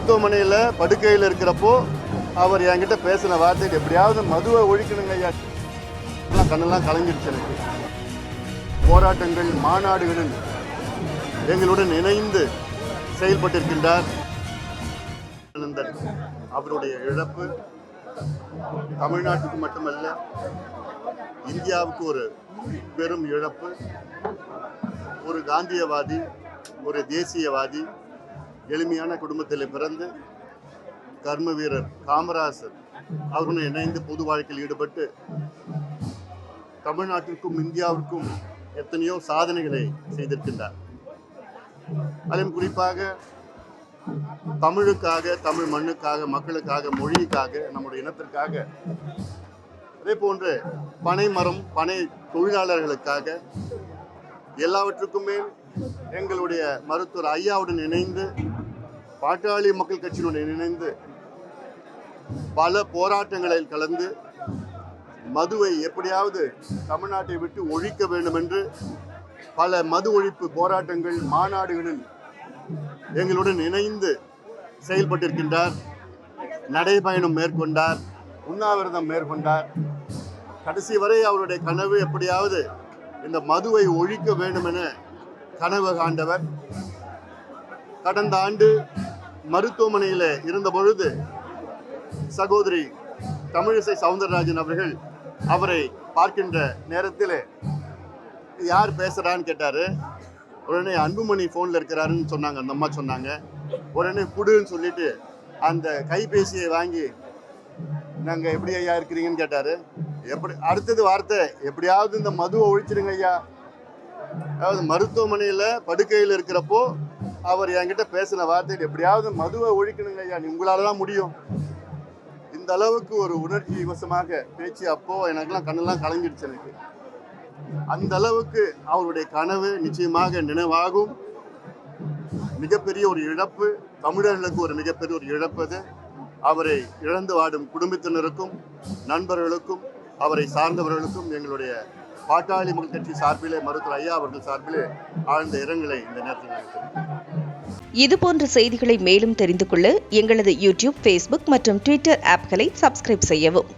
மருத்துவமனையில் படுக்கையில் இருக்கிறப்போ அவர் என்கிட்ட பேசின வார்த்தை, எப்படியாவது மதுவை ஒழிக்கணுங்க ஐயா. கண்ணெல்லாம் கலங்கிடுச்சு எனக்கு. போராட்டங்கள் மாநாடுகளில் எங்களுடன் இணைந்து செயல்பட்டிருக்கின்றார். அவருடைய இழப்பு தமிழ்நாட்டுக்கு மட்டுமல்ல, இந்தியாவுக்கு ஒரு பெரும் இழப்பு. ஒரு காந்தியவாதி, ஒரு தேசியவாதி, எளிமையான குடும்பத்தில் பிறந்து கர்ம வீரர் காமராசர் அவருடன் இணைந்து பொது வாழ்க்கையில் ஈடுபட்டு தமிழ்நாட்டிற்கும் இந்தியாவிற்கும் எத்தனையோ சாதனைகளை செய்திருக்கின்றார். அதிலும் குறிப்பாக தமிழுக்காக, தமிழ் மண்ணுக்காக, மக்களுக்காக, மொழிக்காக, நம்முடைய இனத்திற்காக, அதே போன்று பனை மரம், பனை தொழிலாளர்களுக்காக, எல்லாவற்றுக்குமே எங்களுடைய மருத்துவர் ஐயாவுடன் இணைந்து, பாட்டாளி மக்கள் கட்சியினுடன் இணைந்து பல போராட்டங்களில் கலந்து மதுவை எப்படியாவது தமிழ்நாட்டை விட்டு ஒழிக்க வேண்டும் என்று பல மது ஒழிப்பு போராட்டங்கள் மாநாடுகளில் எங்களுடன் இணைந்து செயல்பட்டிருக்கின்றார். நடைபயணம் மேற்கொண்டார், உண்ணாவிரதம் மேற்கொண்டார். கடைசி வரை அவருடைய கனவு எப்படியாவது இந்த மதுவை ஒழிக்க வேண்டும் என கனவு காண்டவர். கடந்த ஆண்டு மருத்துவமனையில் இருந்த பொழுது சகோதரி தமிழிசை சவுந்தரராஜன் அவர்கள் அவரை பார்க்கின்ற நேரத்தில் யார் பேசுகிறான்னு கேட்டார். உடனே அன்புமணி ஃபோனில் இருக்கிறாருன்னு சொன்னாங்க, அந்த அம்மா சொன்னாங்க. உடனே குடுன்னு சொல்லிட்டு அந்த கைபேசியை வாங்கி, நாங்கள் எப்படி ஐயா இருக்கிறீங்கன்னு கேட்டார். அடுத்தது வார்த்தை, எப்படியாவது இந்த மதுவை ஒழிச்சிடுங்க ஐயா. அதாவது மருத்துவமனையில் படுக்கையில் இருக்கிறப்போ அவர் என்கிட்ட பேசின வார்த்தை, எப்படியாவது மதுவை ஒழிக்கணுங்க ஐயா, உங்களால் தான் முடியும். இந்த அளவுக்கு ஒரு உணர்ச்சி வசமாக பேச்சு அப்போ எனக்கெல்லாம் கண்ணெல்லாம் கலங்கிடுச்சு எனக்கு. அந்த அளவுக்கு அவருடைய கனவு நிச்சயமாக நினைவாகும். மிகப்பெரிய ஒரு இழப்பு, தமிழர்களுக்கு ஒரு மிகப்பெரிய ஒரு இழப்பது. அவரை இழந்து வாடும் குடும்பத்தினருக்கும், நண்பர்களுக்கும், அவரை சார்ந்தவர்களுக்கும் எங்களுடைய பாட்டாளி மக்கள் கட்சி சார்பிலே, மருத்துவர் ஐயா அவர்கள் சார்பிலே ஆழ்ந்த இரங்கலை இந்த நேரத்தில் நினைக்கிறேன். இதுபோன்ற செய்திகளை மேலும் தெரிந்து கொள்ள எங்களது யூடியூப், ஃபேஸ்புக் மற்றும் ட்விட்டர் ஆப்களை சப்ஸ்கிரைப் செய்யவும்.